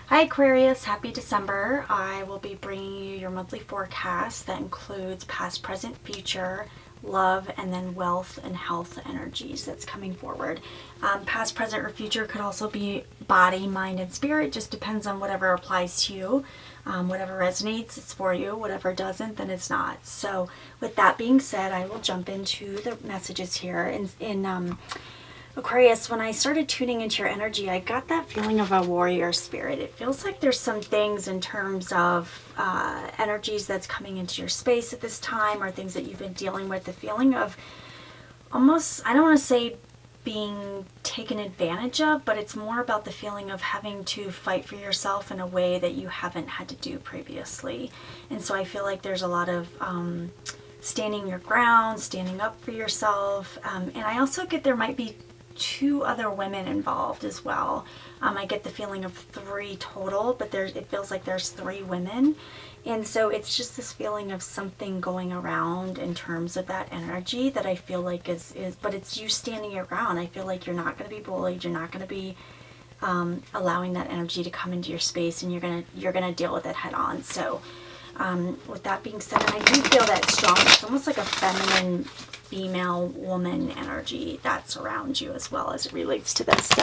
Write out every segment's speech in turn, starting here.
Hi Aquarius, happy December. I will be bringing you your monthly forecast that includes past, present, future, love, and then wealth and health energies that's coming forward. Past, present, or future could also be body, mind, and spirit. Just depends on whatever applies to you. Whatever resonates, it's for you. Whatever doesn't, then it's not. So with that being said, I will jump into the messages here. In Aquarius, when I started tuning into your energy, I got that feeling of a warrior spirit. It feels like there's some things in terms of energies that's coming into your space at this time, or things that you've been dealing with. The feeling of almost, I don't want to say being taken advantage of, but it's more about the feeling of having to fight for yourself in a way that you haven't had to do previously. And so I feel like there's a lot of standing your ground, standing up for yourself. And I also get there might be two other women involved as well. I get the feeling of three total, but it feels like there's three women. And so it's just this feeling of something going around in terms of that energy that I feel like is but it's you standing your ground. I feel like you're not going to be bullied. You're not going to be allowing that energy to come into your space, and you're gonna deal with it head on. So with that being said, I do feel that strong, it's almost like a feminine female woman energy that's around you as well as it relates to this. So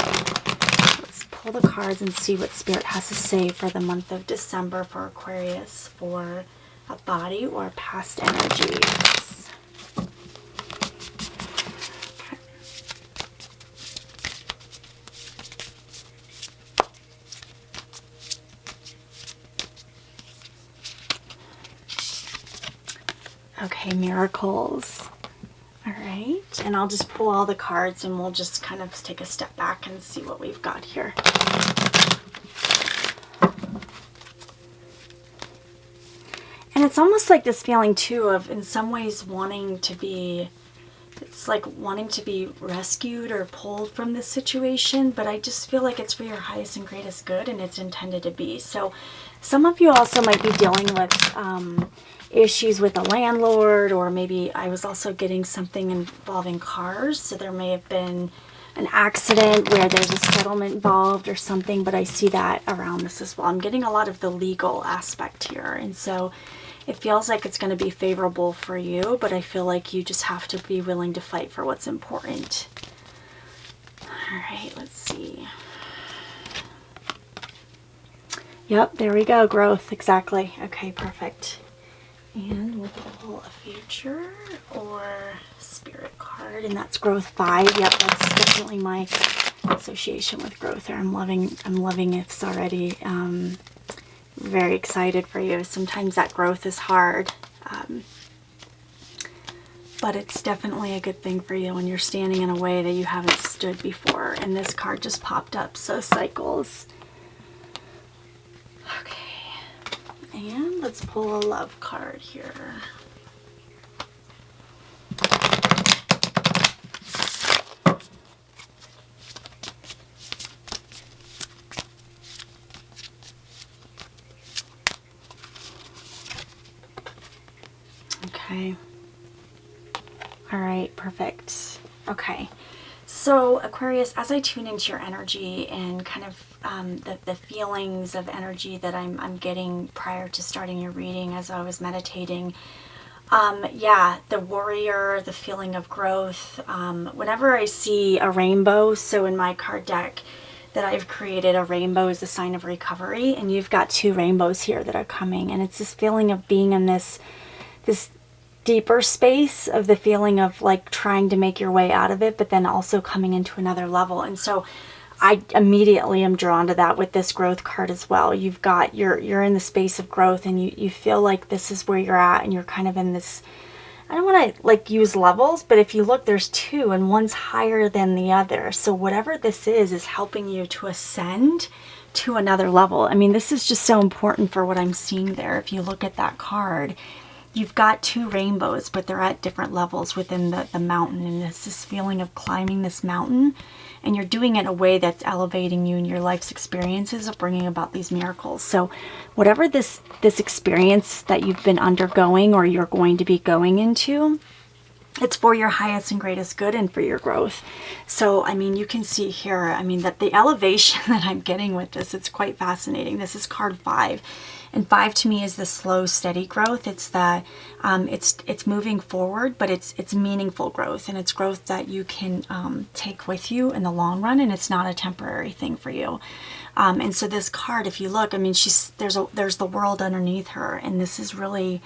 let's pull the cards and see what Spirit has to say for the month of December for Aquarius, for a body or past energies. Okay, miracles. All right, and I'll just pull all the cards and we'll just kind of take a step back and see what we've got here. And it's almost like this feeling too of, in some ways, wanting to be, it's like wanting to be rescued or pulled from this situation, but I just feel like it's for your highest and greatest good, and it's intended to be. So some of you also might be dealing with issues with a landlord, or maybe I was also getting something involving cars, so there may have been an accident where there's a settlement involved or something, but I see that around this as well. I'm getting a lot of the legal aspect here, and so it feels like it's going to be favorable for you, but I feel like you just have to be willing to fight for what's important. All right, let's see. Yep, there we go. Growth, exactly. Okay, perfect. And we'll pull a future or spirit card, and that's growth 5. Yep, that's definitely my association with growth there. I'm loving it already. Very excited for you. Sometimes that growth is hard, but it's definitely a good thing for you when you're standing in a way that you haven't stood before. And this card just popped up, so cycles. Okay. And let's pull a love card here. Okay. All right, perfect. Okay. So Aquarius, as I tune into your energy and kind of the feelings of energy that I'm getting prior to starting your reading as I was meditating, yeah, the warrior, the feeling of growth. Whenever I see a rainbow, so in my card deck that I've created, a rainbow is a sign of recovery, and you've got two rainbows here that are coming, and it's this feeling of being in this deeper space of the feeling of like trying to make your way out of it, but then also coming into another level. And so I immediately am drawn to that with this growth card as well. You've got, you're in the space of growth, and you feel like this is where you're at, and you're kind of in this, I don't want to like use levels, but if you look, there's two and one's higher than the other. So whatever this is helping you to ascend to another level. I mean, this is just so important for what I'm seeing there. If you look at that card, you've got two rainbows, but they're at different levels within the mountain. And it's this feeling of climbing this mountain, and you're doing it in a way that's elevating you in your life's experiences of bringing about these miracles. So whatever this experience that you've been undergoing or you're going to be going into, It's for your highest and greatest good and for your growth. So, I mean, you can see here, I mean, that the elevation that I'm getting with this, it's quite fascinating. This is card 5. And 5 to me is the slow, steady growth. It's the, it's moving forward, but it's meaningful growth, and it's growth that you can take with you in the long run, and it's not a temporary thing for you. And so this card, if you look, I mean, there's the world underneath her, and this is really,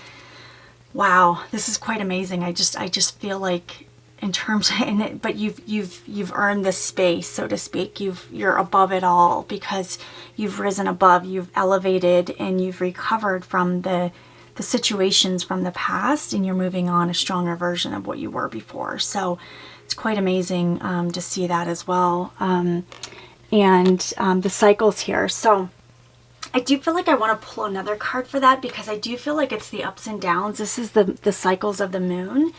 wow, this is quite amazing. I just feel like, in terms of, but you've earned this space, so to speak. You're above it all because you've risen above, you've elevated, and you've recovered from the situations from the past, and you're moving on a stronger version of what you were before. So it's quite amazing to see that as well. And the cycles here. So I do feel like I want to pull another card for that, because I do feel like it's the ups and downs. This is the cycles of the moon.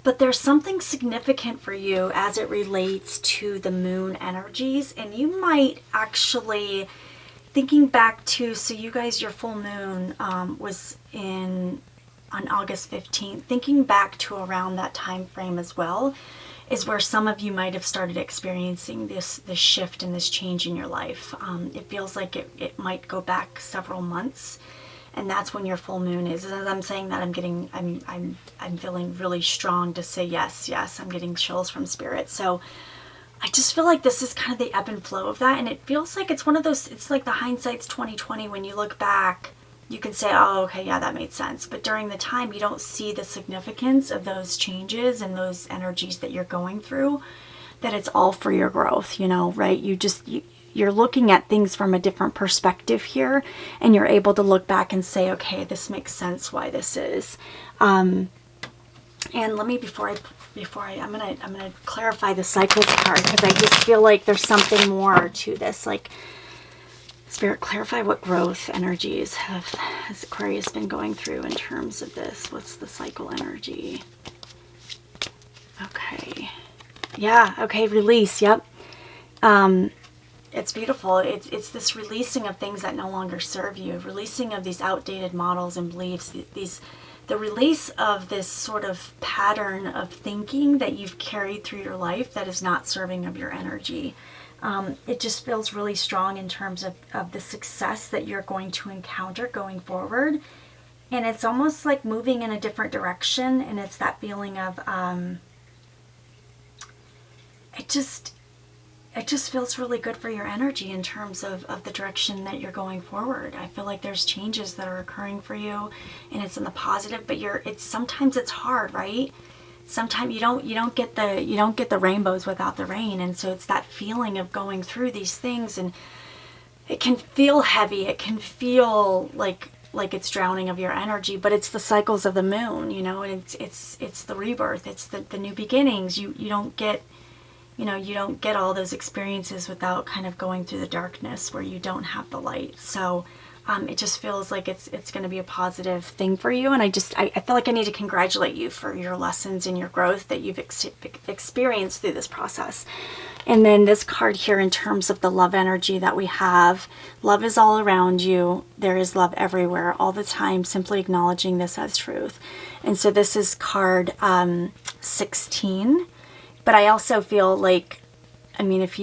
But there's something significant for you as it relates to the moon energies. And you might actually, thinking back to, so you guys, your full moon was on August 15th. Thinking back to around that time frame as well is where some of you might have started experiencing this shift and this change in your life. It feels like it might go back several months. And that's when your full moon is. As I'm saying that, I'm feeling really strong to say yes. I'm getting chills from spirit. So I just feel like this is kind of the ebb and flow of that, and it feels like it's one of those. It's like the hindsight's 2020. When you look back, you can say, "Oh, okay, yeah, that made sense." But during the time, you don't see the significance of those changes and those energies that you're going through. That it's all for your growth, right? You're looking at things from a different perspective here, and you're able to look back and say, okay, this makes sense why this is. And let me, I'm gonna clarify the cycles card, because I just feel like there's something more to this. Like, Spirit, clarify what growth energies has Aquarius been going through in terms of this. What's the cycle energy? Okay. Yeah, okay, release, yep. It's beautiful. It's this releasing of things that no longer serve you, releasing of these outdated models and beliefs, the release of this sort of pattern of thinking that you've carried through your life that is not serving of your energy. It just feels really strong in terms of the success that you're going to encounter going forward. And it's almost like moving in a different direction, and it's that feeling of it just feels really good for your energy in terms of the direction that you're going forward. I feel like there's changes that are occurring for you, and it's in the positive, but sometimes it's hard, right? Sometimes you don't get the rainbows without the rain. And so it's that feeling of going through these things, and it can feel heavy. It can feel like it's drowning of your energy, but it's the cycles of the moon, and it's the rebirth. It's the new beginnings. You don't get all those experiences without kind of going through the darkness where you don't have the light. So it just feels like it's going to be a positive thing for you. And I feel like I need to congratulate you for your lessons and your growth that you've experienced through this process. And then this card here, in terms of the love energy that we have, love is all around you. There is love everywhere, all the time, simply acknowledging this as truth. And so this is card 16. But I also feel like, if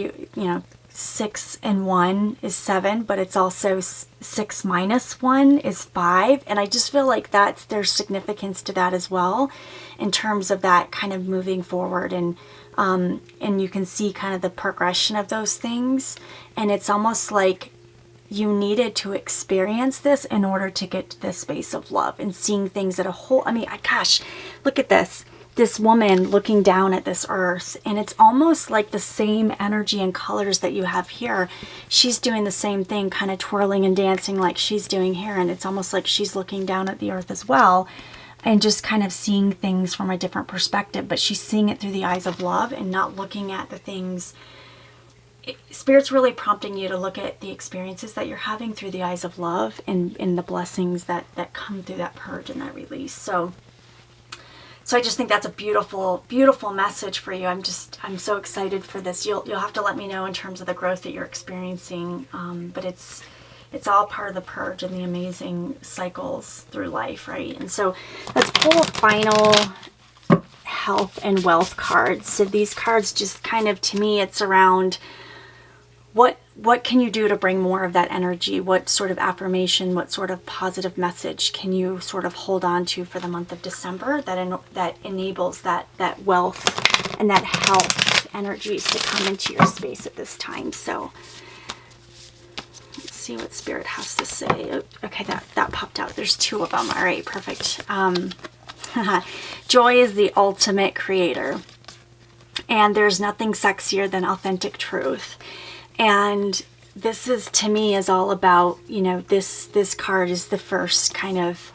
6 and 1 is 7, but it's also 6 minus 1 is 5. And I just feel like there's significance to that as well, in terms of that kind of moving forward. And you can see kind of the progression of those things. And it's almost like you needed to experience this in order to get to this space of love and seeing things at a whole. Gosh, look at this. This woman looking down at this earth, and it's almost like the same energy and colors that you have here. She's doing the same thing, kind of twirling and dancing like she's doing here, and it's almost like she's looking down at the earth as well, and just kind of seeing things from a different perspective, but she's seeing it through the eyes of love and not looking at the things. Spirit's really prompting you to look at the experiences that you're having through the eyes of love, and the blessings that come through that purge and that release. So I just think that's a beautiful, beautiful message for you. I'm so excited for this. You'll have to let me know in terms of the growth that you're experiencing. But it's all part of the purge and the amazing cycles through life, right? And so let's pull a final health and wealth cards. So these cards just kind of, to me, it's around what can you do to bring more of that energy? What sort of affirmation, what sort of positive message can you sort of hold on to for the month of December that enables that wealth and that health energies to come into your space at this time? So let's see what Spirit has to say. Okay, that popped out. There's 2 of them. All right, perfect. Joy is the ultimate creator, and there's nothing sexier than authentic truth. And this is, to me, is all about, you know, this card is the first kind of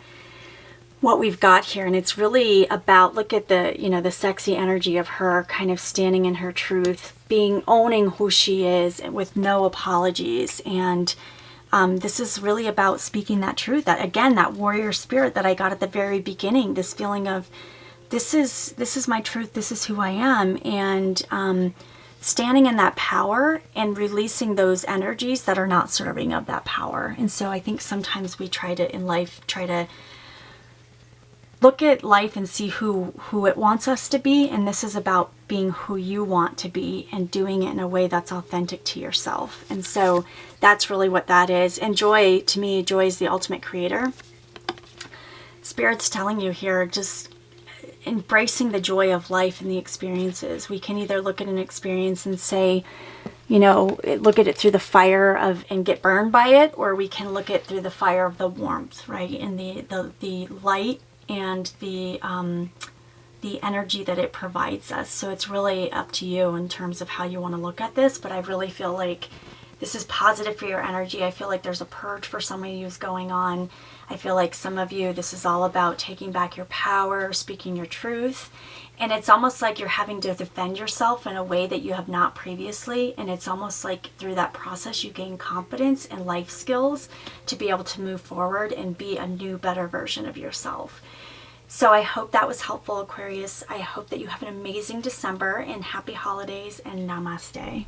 what we've got here. And it's really about, look at the, you know, the sexy energy of her kind of standing in her truth, owning who she is with no apologies. And this is really about speaking that truth, that, again, that warrior spirit that I got at the very beginning, this feeling of this is my truth, this is who I am. And standing in that power and releasing those energies that are not serving of that power. And so I think sometimes we try to look at life and see who it wants us to be. And this is about being who you want to be and doing it in a way that's authentic to yourself. And so that's really what that is. And joy, to me, joy is the ultimate creator. Spirit's telling you here, just embracing the joy of life and the experiences. We can either look at an experience and say, you know, look at it through the fire and get burned by it, or we can look at it through the fire of the warmth, right? And the light and the energy that it provides us. So it's really up to you in terms of how you want to look at this. But I really feel like this is positive for your energy. I feel like there's a purge for some of you who's going on. I feel like some of you, this is all about taking back your power, speaking your truth. And it's almost like you're having to defend yourself in a way that you have not previously. And it's almost like through that process, you gain confidence and life skills to be able to move forward and be a new, better version of yourself. So I hope that was helpful, Aquarius. I hope that you have an amazing December, and happy holidays, and namaste.